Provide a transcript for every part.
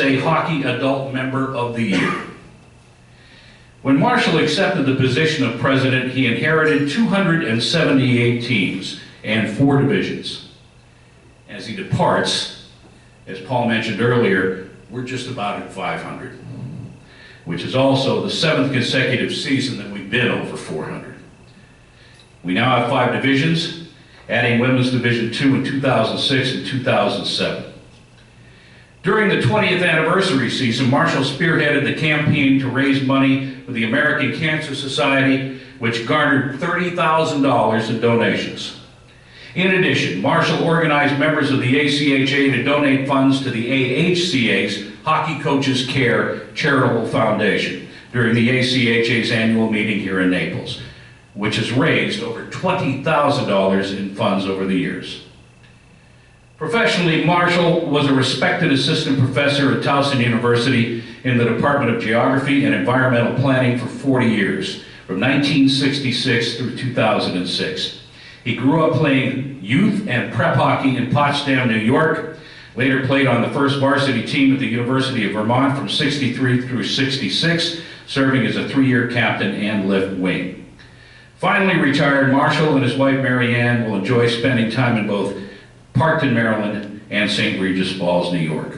USA Hockey Adult Member of the Year. When Marshall accepted the position of president, he inherited 278 teams and 4 divisions. As he departs, as Paul mentioned earlier, we're just about at 500, which is also the 7th consecutive season that we've been over 400. We now have 5 divisions, adding Women's Division II in 2006 and 2007. During the 20th anniversary season, Marshall spearheaded the campaign to raise money for the American Cancer Society, which garnered $30,000 in donations. In addition, Marshall organized members of the ACHA to donate funds to the AHCA's Hockey Coaches Care Charitable Foundation during the ACHA's annual meeting here in Naples, which has raised over $20,000 in funds over the years. Professionally, Marshall was a respected assistant professor at Towson University in the Department of Geography and Environmental Planning for 40 years, from 1966 through 2006. He grew up playing youth and prep hockey in Potsdam, New York, later played on the first varsity team at the University of Vermont from 63 through 66, serving as a 3-year captain and left wing. Finally retired, Marshall and his wife Mary Ann will enjoy spending time in both Parkton, Maryland, and St. Regis Falls, New York.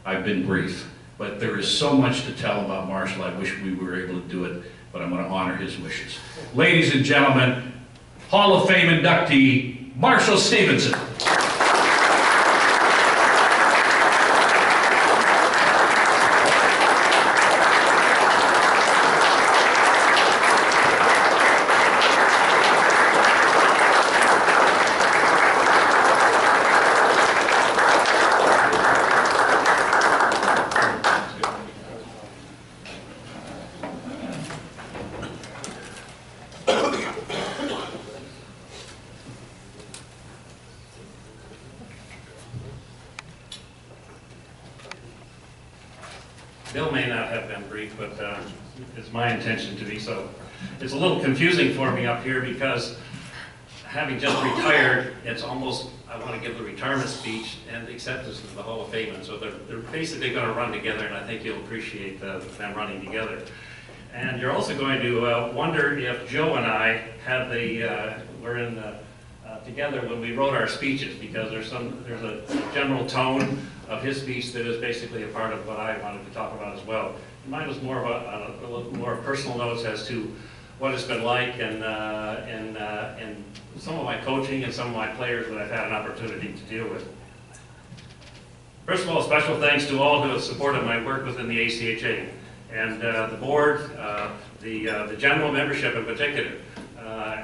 I've been brief, but there is so much to tell about Marshall. I wish we were able to do it, but I'm going to honor his wishes. Ladies and gentlemen, Hall of Fame inductee, Marshall Stevenson. Bill may not have been brief, but it's my intention to be so. It's a little confusing for me up here because having just retired, it's almost, I want to give the retirement speech and the acceptance of the Hall of Fame, and so they're basically going to run together, and I think you'll appreciate them running together. And you're also going to wonder if Joe and I had were in together when we wrote our speeches, because there's a general tone of his speech that is basically a part of what I wanted to talk about as well. Mine was more of a little more personal notes as to what it's been like and some of my coaching and some of my players that I've had an opportunity to deal with. First of all, special thanks to all who have supported my work within the ACHA and the board, the general membership in particular.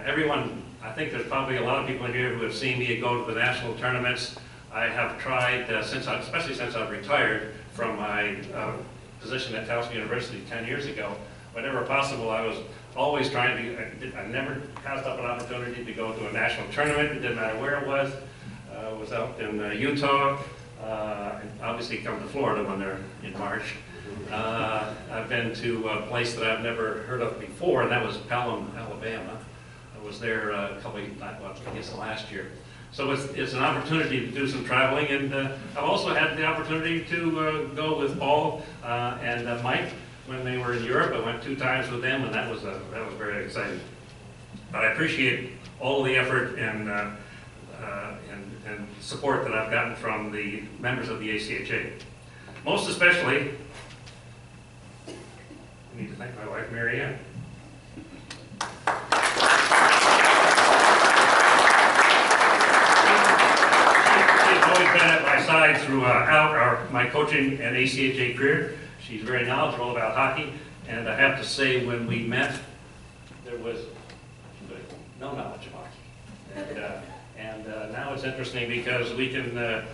Everyone, I think there's probably a lot of people in here who have seen me go to the national tournaments. I have tried, especially since I've retired from my position at Towson University 10 years ago, whenever possible, I was always trying to, I never passed up an opportunity to go to a national tournament. It didn't matter where it was. I was out in Utah, and obviously come to Florida when they're in March. I've been to a place that I've never heard of before, and that was Pelham, Alabama. I was there a couple of, well, I guess last year. So it's an opportunity to do some traveling, and I've also had the opportunity to go with Paul and Mike when they were in Europe. I went 2 times with them, and that was very exciting. But I appreciate all the effort and support that I've gotten from the members of the ACHA. Most especially, I need to thank my wife, Mary Ann. Been at my side throughout my coaching and ACHA career. She's very knowledgeable about hockey, and I have to say, when we met, there was no knowledge of hockey. And now it's interesting because we can,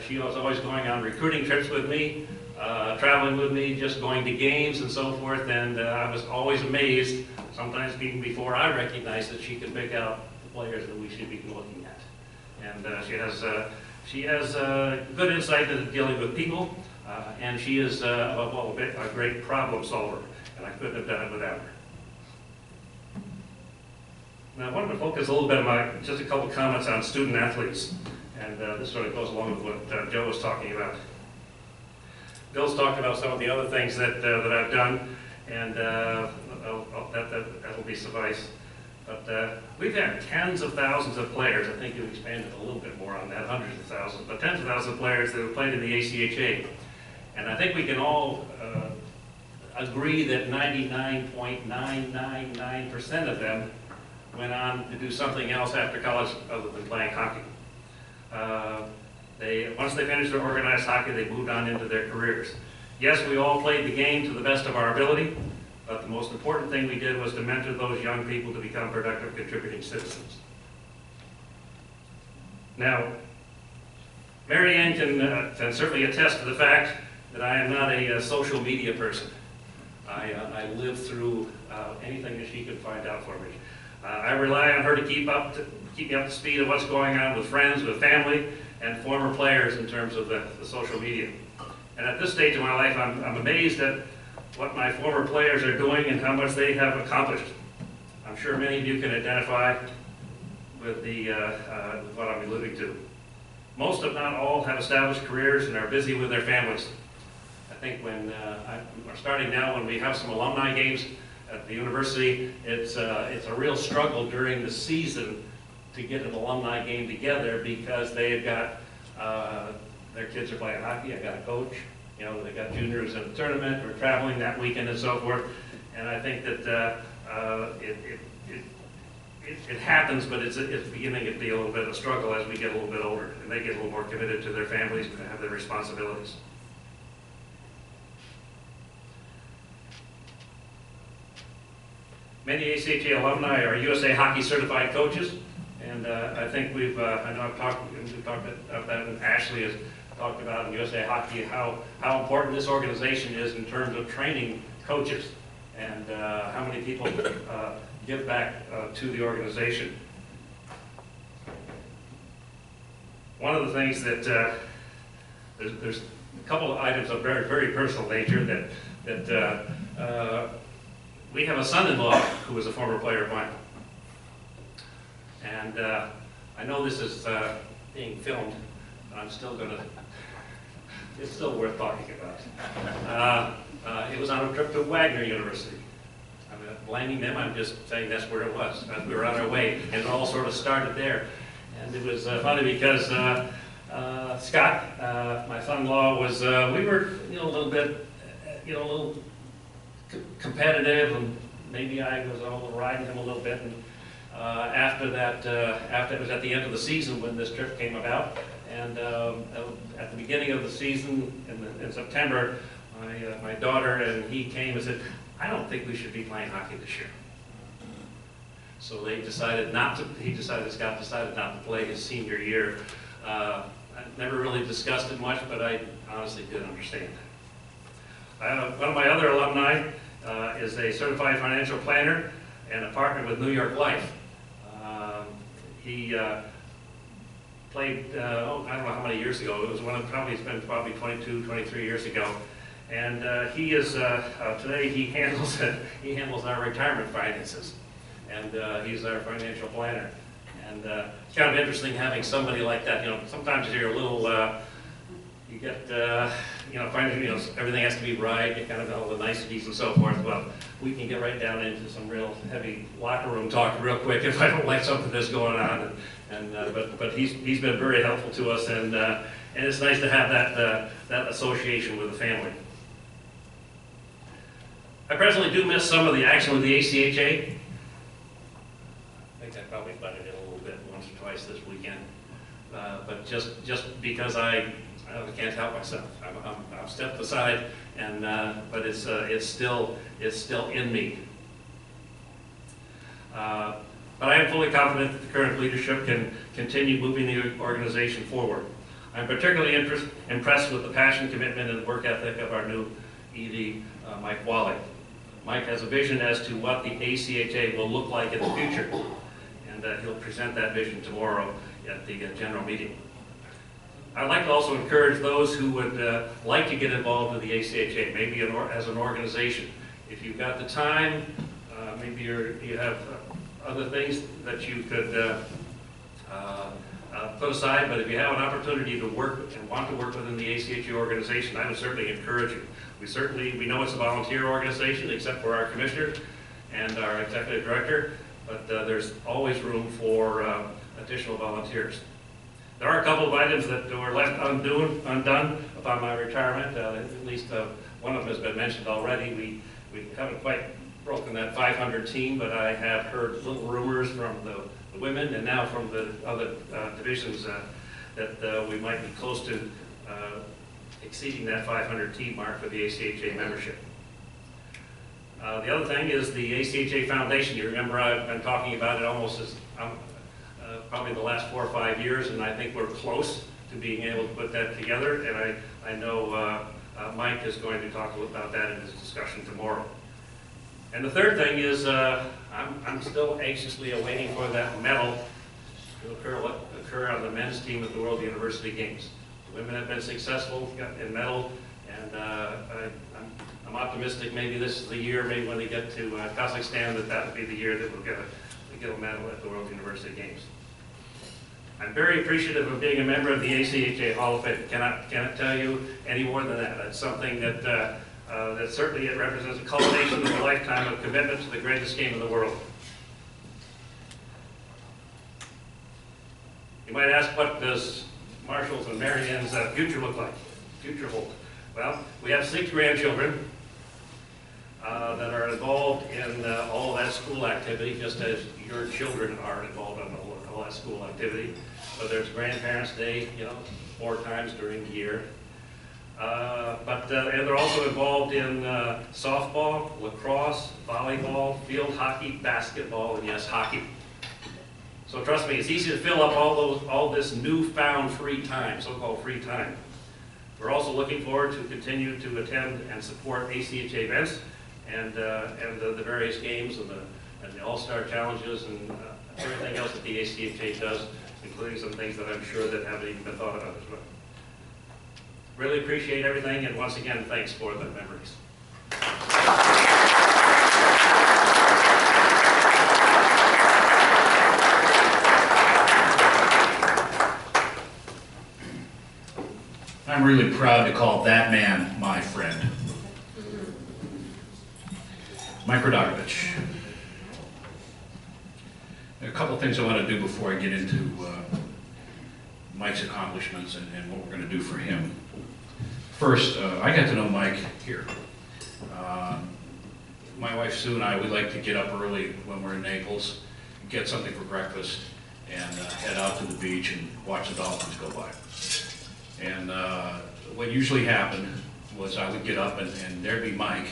she was always going on recruiting trips with me, traveling with me, just going to games and so forth, and I was always amazed, sometimes even before I recognized that she could pick out the players that we should be looking at. And she has good insight into dealing with people, and she is, above all, a great problem solver, and I couldn't have done it without her. Now, I wanted to focus a little bit on just a couple comments on student athletes, and this sort of goes along with what Joe was talking about. Bill's talked about some of the other things that I've done, and that'll be suffice. But we've had tens of thousands of players. I think you've expanded a little bit more on that, hundreds of thousands, but tens of thousands of players that have played in the ACHA. And I think we can all agree that 99.999% of them went on to do something else after college other than playing hockey. Once they finished their organized hockey, they moved on into their careers. Yes, we all played the game to the best of our ability, but the most important thing we did was to mentor those young people to become productive, contributing citizens. Now, Mary Ann can certainly attest to the fact that I am not a social media person. I live through anything that she could find out for me. I rely on her to keep me up to speed of what's going on with friends, with family, and former players in terms of the social media. And at this stage of my life, I'm amazed at what my former players are doing and how much they have accomplished. I'm sure many of you can identify with with what I'm alluding to. Most, if not all, have established careers and are busy with their families. I think when we're starting now, when we have some alumni games at the university, it's a real struggle during the season to get an alumni game together because they've got their kids are playing hockey. I got a coach. You know, they got juniors in a tournament. We're traveling that weekend and so forth. And I think that it happens, but it's beginning to be a little bit of a struggle as we get a little bit older and they get a little more committed to their families and have their responsibilities. Many ACHA alumni are USA Hockey certified coaches, and I think we've talked about that, and Ashley has talked about in USA Hockey how important this organization is in terms of training coaches and how many people give back to the organization. One of the things that there's a couple of items of very, very personal nature that we have a son-in-law who was a former player of mine. And I know this is being filmed, but I'm still going to, it's still worth talking about. It was on a trip to Wagner University. I'm not blaming them, I'm just saying that's where it was. We were on our way, and it all sort of started there. And it was funny because Scott, my son-in-law, was, we were, a little bit, a little competitive, and maybe I was riding him a little bit. And after that, after it was at the end of the season when this trip came about, and at the beginning of the season in September, my daughter and he came and said, "I don't think we should be playing hockey this year." So they decided not to. Scott decided not to play his senior year. I never really discussed it much, but I honestly did understand. One of my other alumni is a certified financial planner and a partner with New York Life. He played, I don't know how many years ago. It was it's been probably 22, 23 years ago. And he is, today he handles our retirement finances. And he's our financial planner. And it's kind of interesting having somebody like that. Sometimes you're a little, you get, everything has to be right, you kind of all the niceties and so forth. Well, we can get right down into some real heavy locker room talk real quick if I don't like something that's going on. But he's been very helpful to us, and it's nice to have that association with the family. I presently do miss some of the action with the ACHA. I think I probably butted in a little bit once or twice this weekend, but just because I can't help myself. I'm stepped aside, but it's still in me. But I am fully confident that the current leadership can continue moving the organization forward. I'm particularly impressed with the passion, commitment, and work ethic of our new ED, Mike Wally. Mike has a vision as to what the ACHA will look like in the future, and he'll present that vision tomorrow at the general meeting. I'd like to also encourage those who would like to get involved with the ACHA, maybe as an organization. If you've got the time, maybe you have other things that you could put aside, but if you have an opportunity to work and want to work within the ACHA organization, I would certainly encourage you. We know it's a volunteer organization except for our commissioner and our executive director, but there's always room for additional volunteers. There are a couple of items that were left undone upon my retirement. At least one of them has been mentioned already. We haven't quite broken that 500 team, but I have heard little rumors from the women and now from the other divisions that we might be close to exceeding that 500 team mark for the ACHA membership. The other thing is the ACHA Foundation. You remember I've been talking about it almost as probably the last 4 or 5 years, and I think we're close to being able to put that together, and I know Mike is going to talk about that in his discussion tomorrow. And the third thing is I'm still anxiously awaiting for that medal to occur on the men's team at the World University Games. The women have been successful in medal, and I'm optimistic maybe this is the year, maybe when they get to Kazakhstan, that will be the year that we'll get a medal at the World University Games. I'm very appreciative of being a member of the ACHA Hall of Fame. Cannot tell you any more than that. It's something that certainly it represents a culmination of a lifetime of commitment to the greatest game in the world. You might ask, what does Marshall's and Marianne's future look like? Future hold? Well, we have 6 grandchildren that are involved in all that school activity, just as your children are involved in all that school activity. So there's Grandparents' Day, 4 times during the year. And they're also involved in softball, lacrosse, volleyball, field hockey, basketball, and yes, hockey. So trust me, it's easy to fill up all this newfound free time, so-called free time. We're also looking forward to continue to attend and support ACHA events and the various games and the All-Star Challenges and everything else that the ACHA does, including some things that I'm sure that haven't even been thought about as well. Really appreciate everything, and once again, thanks for the memories. I'm really proud to call that man my friend. Mike Rodogevich. A couple things I want to do before I get into Mike's accomplishments and what we're going to do for him. First, I got to know Mike here. My wife Sue and I, we like to get up early when we're in Naples, get something for breakfast, and head out to the beach and watch the dolphins go by. And what usually happened was I would get up and there'd be Mike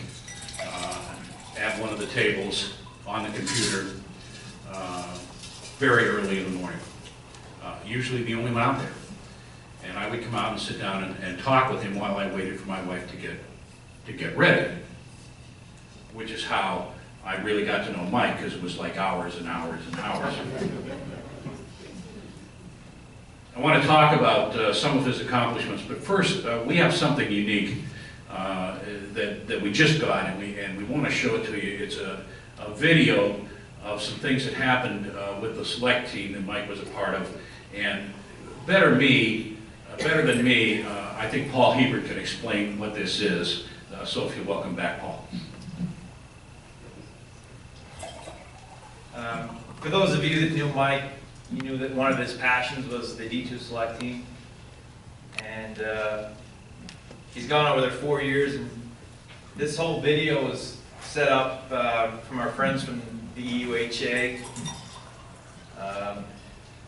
at one of the tables on the computer very early in the morning. Usually the only one out there. And I would come out and sit down and talk with him while I waited for my wife to get ready, which is how I really got to know Mike, because it was like hours and hours and hours. I want to talk about some of his accomplishments, but first we have something unique that we just got, and we want to show it to you. It's a video of some things that happened with the select team that Mike was a part of, and better than me, I think Paul Hebert can explain what this is. So if you'll welcome back, Paul. For those of you that knew Mike, you knew that one of his passions was the D2 select team. And he's gone over there 4 years, and this whole video was set up from our friends from the EUHA.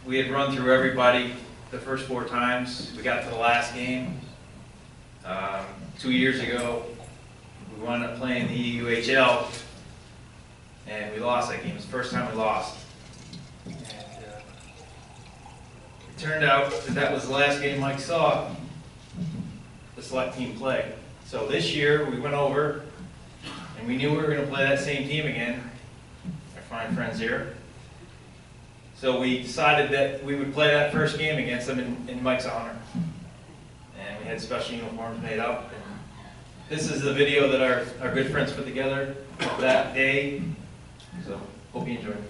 We had run through everybody the first 4 times. We got to the last game. 2 years ago, we wound up playing the EUHL, and we lost that game. It was the first time we lost. And it turned out that was the last game Mike saw the select team play. So this year, we went over, and we knew we were going to play that same team again, our fine friends here. So we decided that we would play that first game against them in Mike's honor. And we had special uniforms made up. And this is the video that our good friends put together that day. So hope you enjoy it.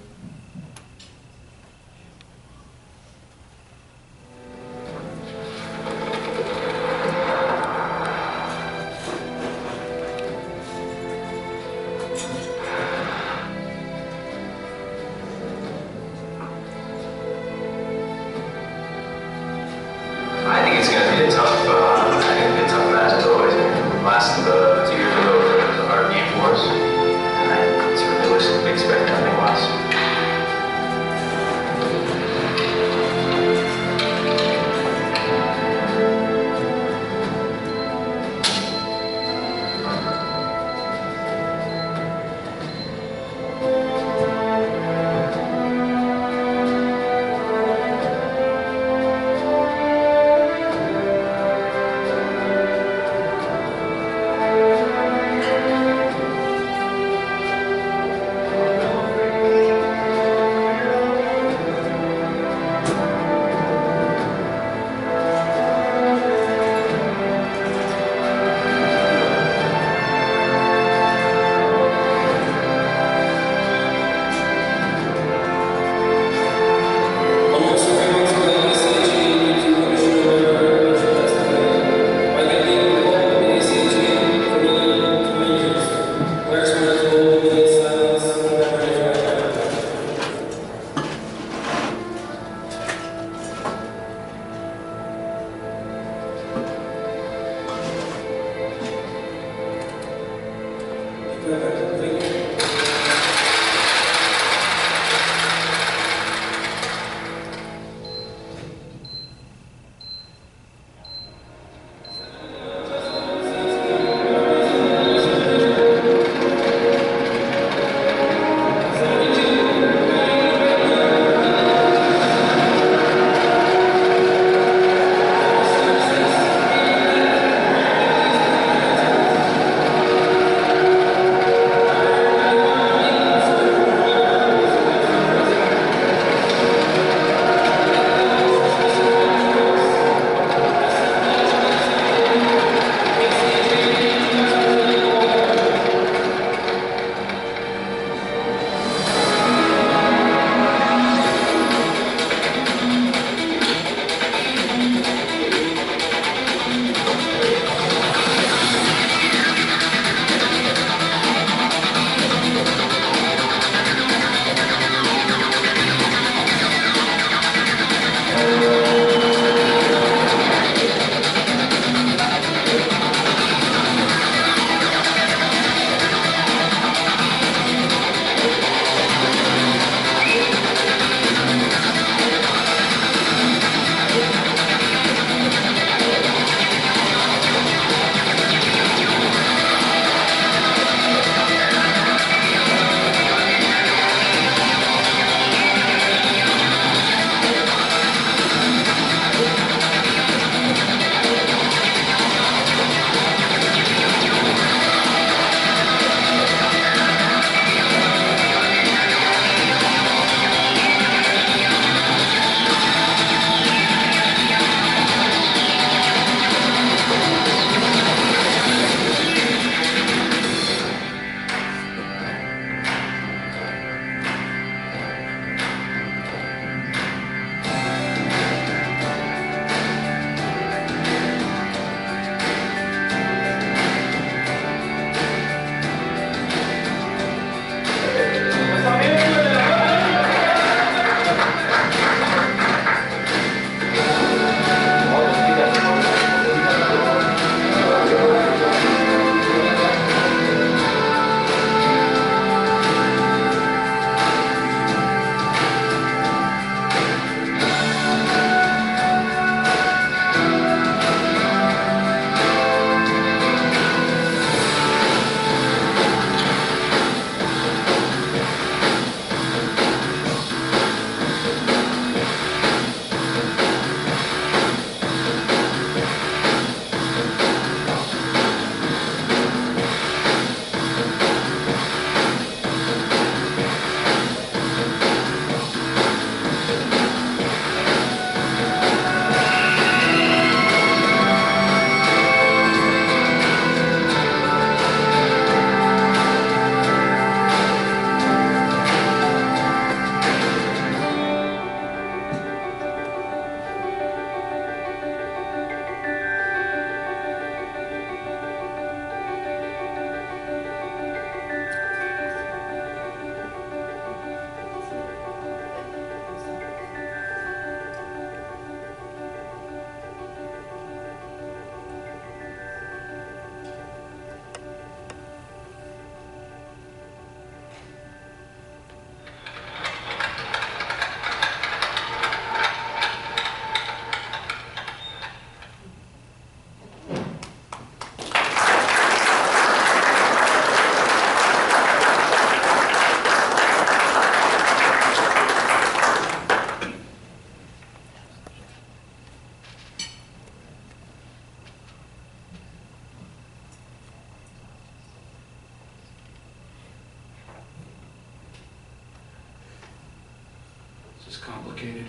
complicated.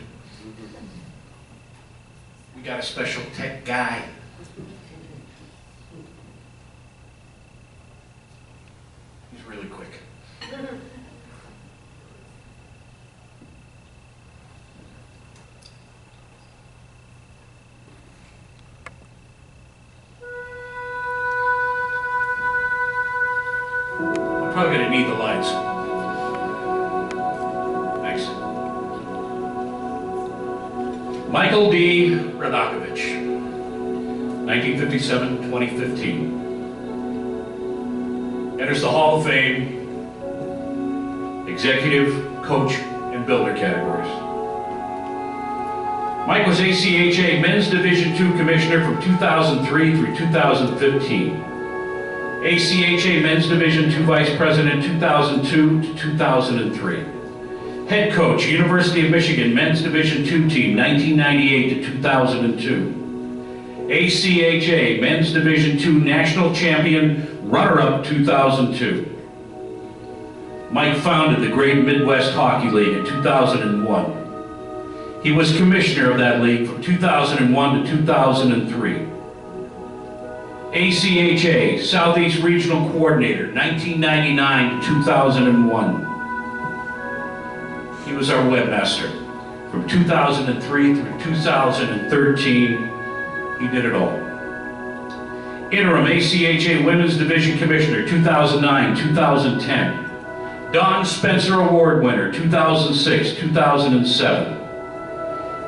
We got a special tech guy. He's really quick. I'm probably gonna need the lights. Thanks. Michael D. Radakovich, 1957-2015. Enters the Hall of Fame, executive, coach, and builder categories. Mike was ACHA Men's Division II Commissioner from 2003 through 2015. ACHA Men's Division II Vice President 2002 to 2003. Head Coach, University of Michigan Men's Division II Team 1998 to 2002. ACHA Men's Division II National Champion Runner-Up 2002. Mike founded the Great Midwest Hockey League in 2001. He was commissioner of that league from 2001 to 2003. ACHA Southeast Regional Coordinator 1999 to 2001. He was our webmaster from 2003 through 2013. He did it all. Interim ACHA Women's Division Commissioner 2009-2010. Don Spencer Award winner 2006-2007.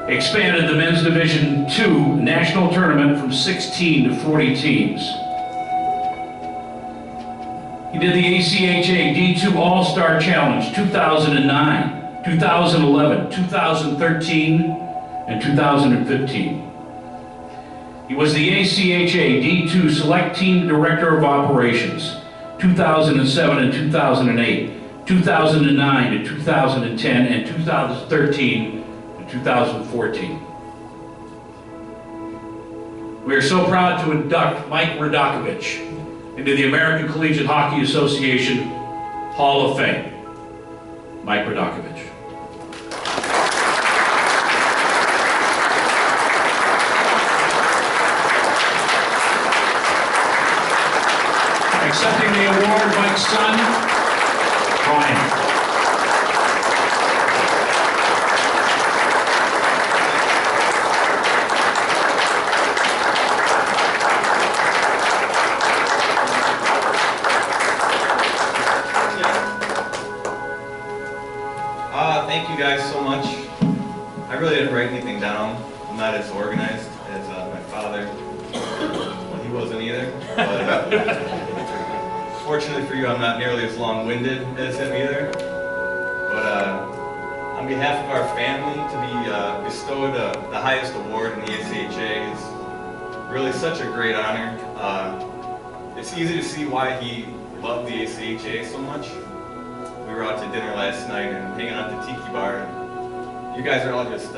Expanded the Men's Division II National Tournament from 16 to 40 teams. He did the ACHA D2 All-Star Challenge 2009, 2011, 2013, and 2015. He was the ACHA D2 Select Team Director of Operations 2007 and 2008, 2009 to 2010, and 2013 to 2014. We are so proud to induct Mike Radakovich into the American Collegiate Hockey Association Hall of Fame. Mike Radakovich. Accepting the award, Mike's son, Brian. Thank you guys so much. I really didn't write anything down. I'm not as organized as my father. Well, he wasn't either. But, fortunately for you, I'm not nearly as long-winded as him either. But on behalf of our family, to be bestowed the highest award in the ACHA is really such a great honor. It's easy to see why he loved the ACHA so much. We were out to dinner last night and hanging out at the Tiki Bar. You guys are all just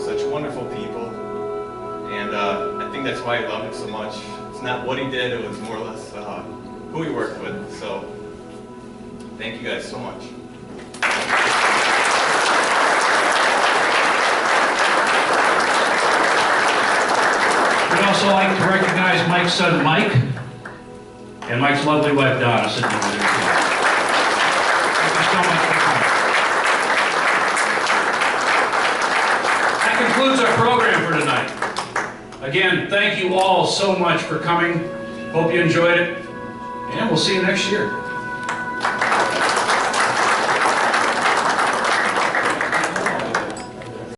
such wonderful people. And I think that's why he loved it so much. It's not what he did, it was more or less who he worked with. So, thank you guys so much. We'd also like to recognize Mike's son, Mike, and Mike's lovely wife, Donna, sitting over there. Thank you so much for coming. That concludes our program for tonight. Again, thank you all so much for coming. Hope you enjoyed it, and we'll see you next year.